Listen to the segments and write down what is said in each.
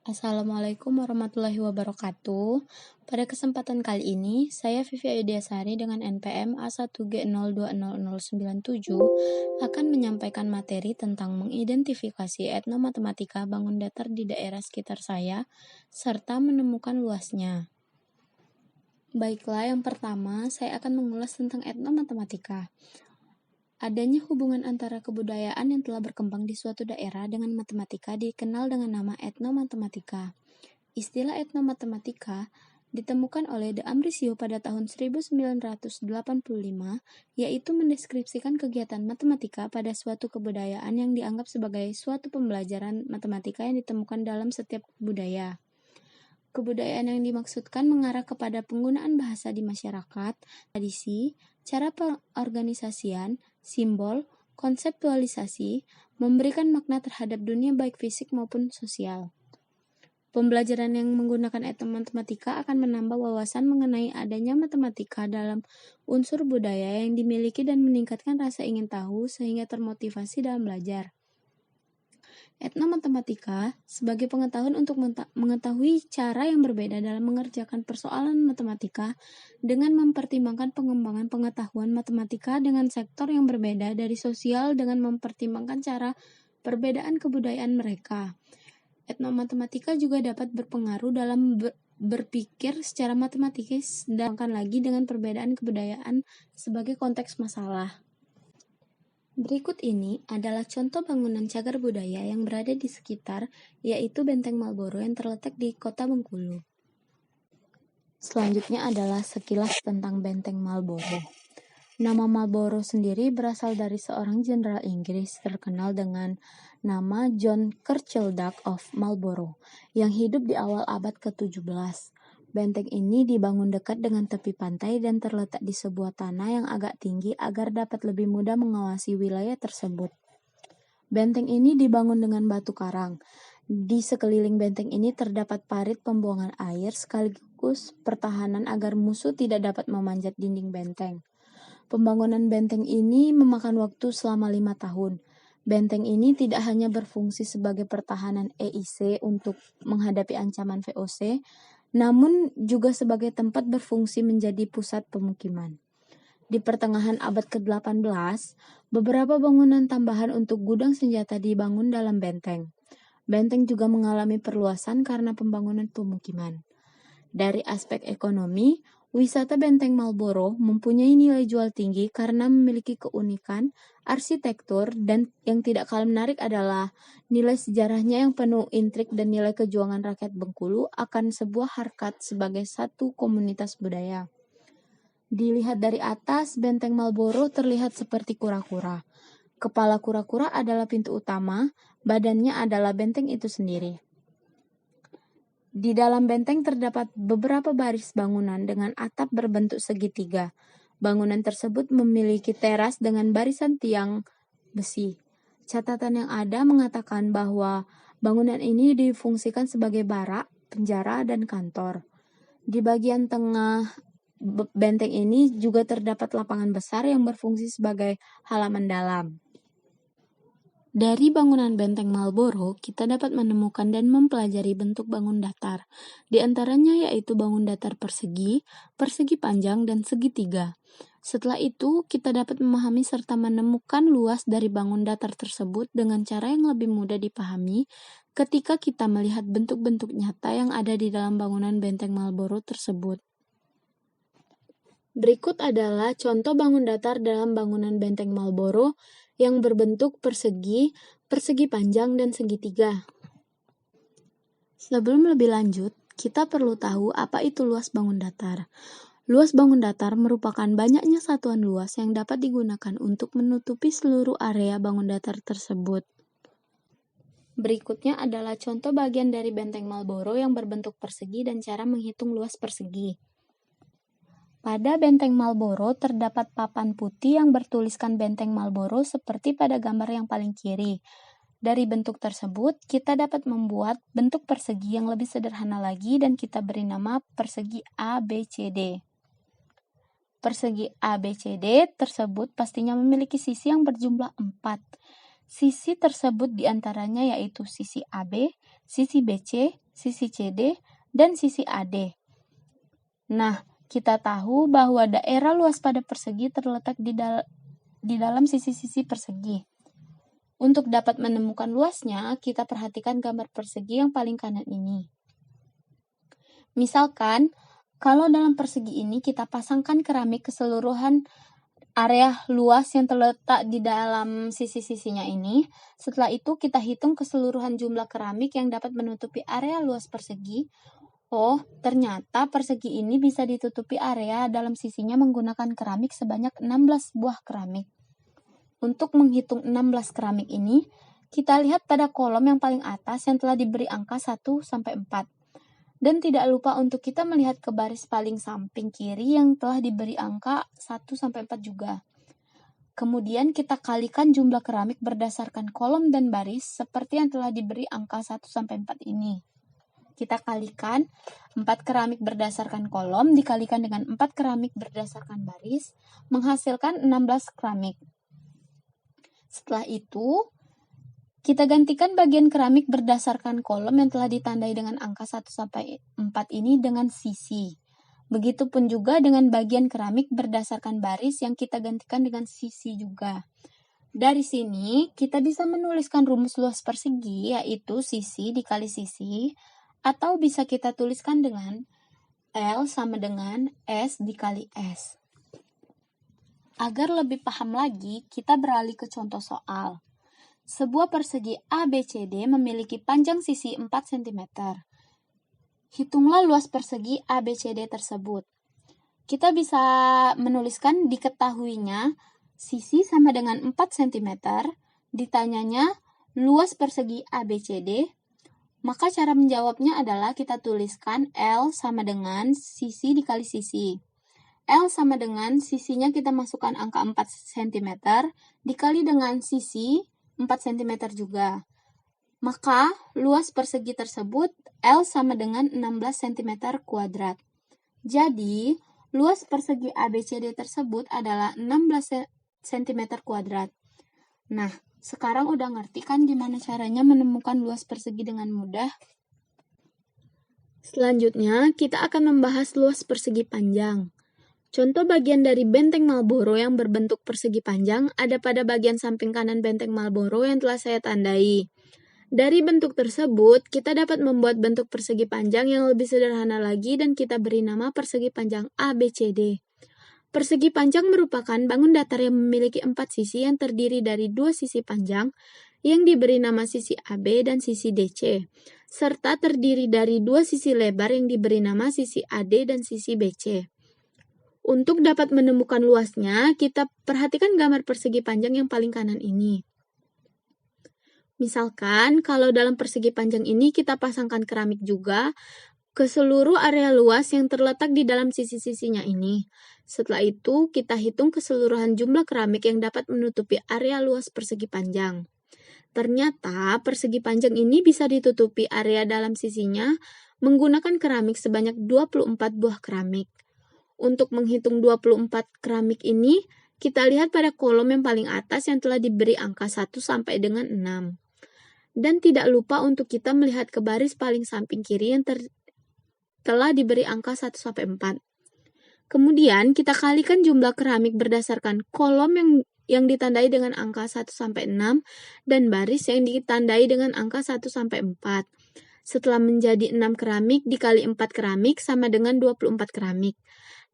Assalamualaikum warahmatullahi wabarakatuh. Pada kesempatan kali ini, saya Vivi Ayudiasari dengan NPM A1G020097 akan menyampaikan materi tentang mengidentifikasi etnomatematika bangun datar di daerah sekitar saya, serta menemukan luasnya. Baiklah, yang pertama, saya akan mengulas tentang etnomatematika. Adanya hubungan antara kebudayaan yang telah berkembang di suatu daerah dengan matematika dikenal dengan nama etnomatematika. Istilah etnomatematika ditemukan oleh De Ambrossio pada tahun 1985, yaitu mendeskripsikan kegiatan matematika pada suatu kebudayaan yang dianggap sebagai suatu pembelajaran matematika yang ditemukan dalam setiap budaya. Kebudayaan yang dimaksudkan mengarah kepada penggunaan bahasa di masyarakat, tradisi, cara pengorganisasian, simbol, konseptualisasi, memberikan makna terhadap dunia baik fisik maupun sosial. Pembelajaran yang menggunakan etnomatematika akan menambah wawasan mengenai adanya matematika dalam unsur budaya yang dimiliki dan meningkatkan rasa ingin tahu sehingga termotivasi dalam belajar. Etnomatematika sebagai pengetahuan untuk mengetahui cara yang berbeda dalam mengerjakan persoalan matematika dengan mempertimbangkan pengembangan pengetahuan matematika dengan sektor yang berbeda dari sosial dengan mempertimbangkan cara perbedaan kebudayaan mereka. Etnomatematika juga dapat berpengaruh dalam berpikir secara matematis dan lagi dengan perbedaan kebudayaan sebagai konteks masalah. Berikut ini adalah contoh bangunan cagar budaya yang berada di sekitar, yaitu Benteng Marlborough yang terletak di Kota Bengkulu. Selanjutnya adalah sekilas tentang Benteng Marlborough. Nama Marlborough sendiri berasal dari seorang jenderal Inggris terkenal dengan nama John Churchill-Duke of Marlborough yang hidup di awal abad ke-17. Benteng ini dibangun dekat dengan tepi pantai dan terletak di sebuah tanah yang agak tinggi agar dapat lebih mudah mengawasi wilayah tersebut. Benteng ini dibangun dengan batu karang. Di sekeliling benteng ini terdapat parit pembuangan air sekaligus pertahanan agar musuh tidak dapat memanjat dinding benteng. Pembangunan benteng ini memakan waktu selama 5 tahun. Benteng ini tidak hanya berfungsi sebagai pertahanan EIC untuk menghadapi ancaman VOC, namun juga sebagai tempat berfungsi menjadi pusat pemukiman. Di pertengahan abad ke-18, beberapa bangunan tambahan untuk gudang senjata dibangun dalam benteng. Benteng juga mengalami perluasan karena pembangunan pemukiman. Dari aspek ekonomi, wisata Benteng Marlborough mempunyai nilai jual tinggi karena memiliki keunikan, arsitektur, dan yang tidak kalah menarik adalah nilai sejarahnya yang penuh intrik dan nilai kejuangan rakyat Bengkulu akan sebuah harkat sebagai satu komunitas budaya. Dilihat dari atas, Benteng Marlborough terlihat seperti kura-kura. Kepala kura-kura adalah pintu utama, badannya adalah benteng itu sendiri. Di dalam benteng terdapat beberapa baris bangunan dengan atap berbentuk segitiga. Bangunan tersebut memiliki teras dengan barisan tiang besi. Catatan yang ada mengatakan bahwa bangunan ini difungsikan sebagai barak, penjara, dan kantor. Di bagian tengah benteng ini juga terdapat lapangan besar yang berfungsi sebagai halaman dalam. Dari bangunan Benteng Marlborough, kita dapat menemukan dan mempelajari bentuk bangun datar. Di antaranya yaitu bangun datar persegi, persegi panjang, dan segitiga. Setelah itu, kita dapat memahami serta menemukan luas dari bangun datar tersebut dengan cara yang lebih mudah dipahami ketika kita melihat bentuk-bentuk nyata yang ada di dalam bangunan Benteng Marlborough tersebut. Berikut adalah contoh bangun datar dalam bangunan Benteng Marlborough yang berbentuk persegi, persegi panjang, dan segitiga. Sebelum lebih lanjut, kita perlu tahu apa itu luas bangun datar. Luas bangun datar merupakan banyaknya satuan luas yang dapat digunakan untuk menutupi seluruh area bangun datar tersebut. Berikutnya adalah contoh bagian dari Benteng Marlborough yang berbentuk persegi dan cara menghitung luas persegi. Pada Benteng Marlborough terdapat papan putih yang bertuliskan Benteng Marlborough seperti pada gambar yang paling kiri. Dari bentuk tersebut, kita dapat membuat bentuk persegi yang lebih sederhana lagi dan kita beri nama persegi ABCD. Persegi ABCD tersebut pastinya memiliki sisi yang berjumlah 4. Sisi tersebut diantaranya yaitu sisi AB, sisi BC, sisi CD, dan sisi AD. Nah, kita tahu bahwa daerah luas pada persegi terletak di dalam sisi-sisi persegi. Untuk dapat menemukan luasnya, kita perhatikan gambar persegi yang paling kanan ini. Misalkan, kalau dalam persegi ini kita pasangkan keramik keseluruhan area luas yang terletak di dalam sisi-sisinya ini. Setelah itu kita hitung keseluruhan jumlah keramik yang dapat menutupi area luas persegi. Oh, ternyata persegi ini bisa ditutupi area dalam sisinya menggunakan keramik sebanyak 16 buah keramik. Untuk menghitung 16 keramik ini, kita lihat pada kolom yang paling atas yang telah diberi angka 1 sampai 4. Dan tidak lupa untuk kita melihat ke baris paling samping kiri yang telah diberi angka 1 sampai 4 juga. Kemudian kita kalikan jumlah keramik berdasarkan kolom dan baris seperti yang telah diberi angka 1 sampai 4 ini. Kita kalikan 4 keramik berdasarkan kolom dikalikan dengan 4 keramik berdasarkan baris menghasilkan 16 keramik. Setelah itu, kita gantikan bagian keramik berdasarkan kolom yang telah ditandai dengan angka 1 sampai 4 ini dengan sisi. Begitupun juga dengan bagian keramik berdasarkan baris yang kita gantikan dengan sisi juga. Dari sini, kita bisa menuliskan rumus luas persegi, yaitu sisi dikali sisi, atau bisa kita tuliskan dengan L sama dengan S dikali S. Agar lebih paham lagi, kita beralih ke contoh soal. Sebuah persegi ABCD memiliki panjang sisi 4 cm. Hitunglah luas persegi ABCD tersebut. Kita bisa menuliskan diketahuinya sisi sama dengan 4 cm, ditanyanya luas persegi ABCD, maka cara menjawabnya adalah kita tuliskan L sama dengan sisi dikali sisi. L sama dengan sisinya kita masukkan angka 4 cm, dikali dengan sisi 4 cm juga. Maka, luas persegi tersebut L sama dengan 16 cm kuadrat. Jadi, luas persegi ABCD tersebut adalah 16 cm kuadrat. Nah, sekarang udah ngerti kan gimana caranya menemukan luas persegi dengan mudah? Selanjutnya, kita akan membahas luas persegi panjang. Contoh bagian dari benteng Marlborough yang berbentuk persegi panjang ada pada bagian samping kanan benteng Marlborough yang telah saya tandai. Dari bentuk tersebut, kita dapat membuat bentuk persegi panjang yang lebih sederhana lagi dan kita beri nama persegi panjang ABCD. Persegi panjang merupakan bangun datar yang memiliki 4 sisi yang terdiri dari 2 sisi panjang yang diberi nama sisi AB dan sisi DC, serta terdiri dari 2 sisi lebar yang diberi nama sisi AD dan sisi BC. Untuk dapat menemukan luasnya, kita perhatikan gambar persegi panjang yang paling kanan ini. Misalkan, kalau dalam persegi panjang ini kita pasangkan keramik juga ke seluruh area luas yang terletak di dalam sisi-sisinya ini. Setelah itu, kita hitung keseluruhan jumlah keramik yang dapat menutupi area luas persegi panjang. Ternyata, persegi panjang ini bisa ditutupi area dalam sisinya menggunakan keramik sebanyak 24 buah keramik. Untuk menghitung 24 keramik ini, kita lihat pada kolom yang paling atas yang telah diberi angka 1 sampai dengan 6. Dan tidak lupa untuk kita melihat ke baris paling samping kiri yang telah diberi angka 1 sampai 4. Kemudian, kita kalikan jumlah keramik berdasarkan kolom yang ditandai dengan angka 1 sampai 6 dan baris yang ditandai dengan angka 1 sampai 4. Setelah menjadi 6 keramik dikali 4 keramik sama dengan 24 keramik.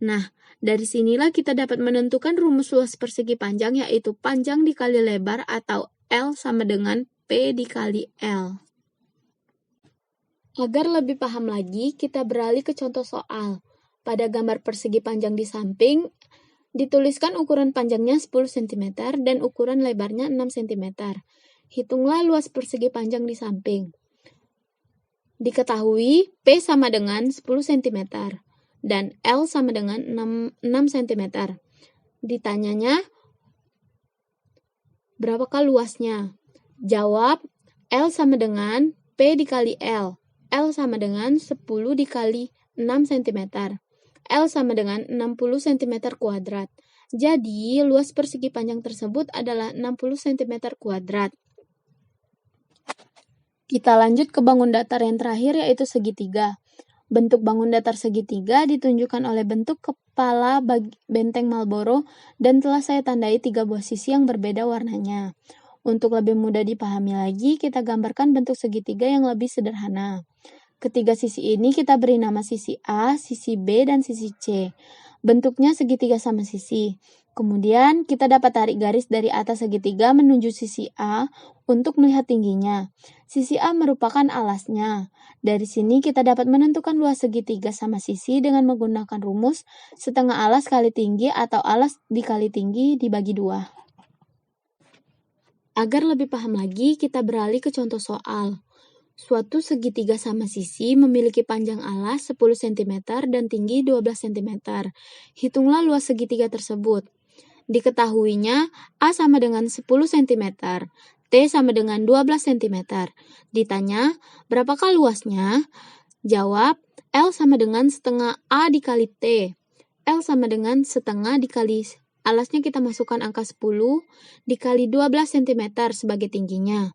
Nah, dari sinilah kita dapat menentukan rumus luas persegi panjang, yaitu panjang dikali lebar atau L sama dengan P dikali L. Agar lebih paham lagi, kita beralih ke contoh soal. Pada gambar persegi panjang di samping, dituliskan ukuran panjangnya 10 cm dan ukuran lebarnya 6 cm. Hitunglah luas persegi panjang di samping. Diketahui P sama dengan 10 cm. Dan L sama dengan 6 cm. Ditanyanya, berapakah luasnya? Jawab, L sama dengan P dikali L. L sama dengan 10 dikali 6 cm. L sama dengan 60 cm kuadrat. Jadi, luas persegi panjang tersebut adalah 60 cm kuadrat. Kita lanjut ke bangun datar yang terakhir, yaitu segitiga. Bentuk bangun datar segitiga ditunjukkan oleh bentuk kepala benteng Marlborough dan telah saya tandai 3 buah sisi yang berbeda warnanya. Untuk lebih mudah dipahami lagi, kita gambarkan bentuk segitiga yang lebih sederhana. Ketiga sisi ini kita beri nama sisi A, sisi B, dan sisi C. Bentuknya segitiga sama sisi. Kemudian kita dapat tarik garis dari atas segitiga menuju sisi A untuk melihat tingginya. Sisi A merupakan alasnya. Dari sini kita dapat menentukan luas segitiga sama sisi dengan menggunakan rumus setengah alas kali tinggi atau alas dikali tinggi dibagi 2. Agar lebih paham lagi, kita beralih ke contoh soal. Suatu segitiga sama sisi memiliki panjang alas 10 cm dan tinggi 12 cm. Hitunglah luas segitiga tersebut. Diketahuinya A sama dengan 10 cm, T sama dengan 12 cm. Ditanya, berapakah luasnya? Jawab, L sama dengan setengah A dikali T. L sama dengan setengah dikali, alasnya kita masukkan angka 10, dikali 12 cm sebagai tingginya.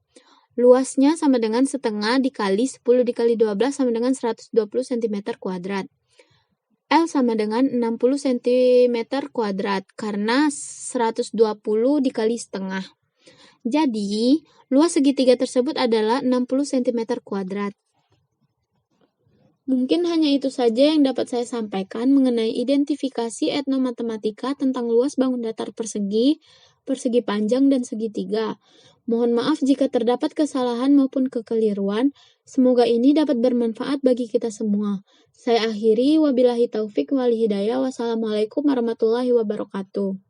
Luasnya sama dengan setengah dikali 10 dikali 12 sama dengan 120 cm kuadrat. L sama dengan 60 cm kuadrat karena 120 dikali setengah. Jadi, luas segitiga tersebut adalah 60 cm kuadrat. Mungkin hanya itu saja yang dapat saya sampaikan mengenai identifikasi etnomatematika tentang luas bangun datar persegi, persegi panjang, dan segitiga. Mohon maaf jika terdapat kesalahan maupun kekeliruan. Semoga ini dapat bermanfaat bagi kita semua. Saya akhiri, wabillahi taufik wal hidayah. Wassalamualaikum warahmatullahi wabarakatuh.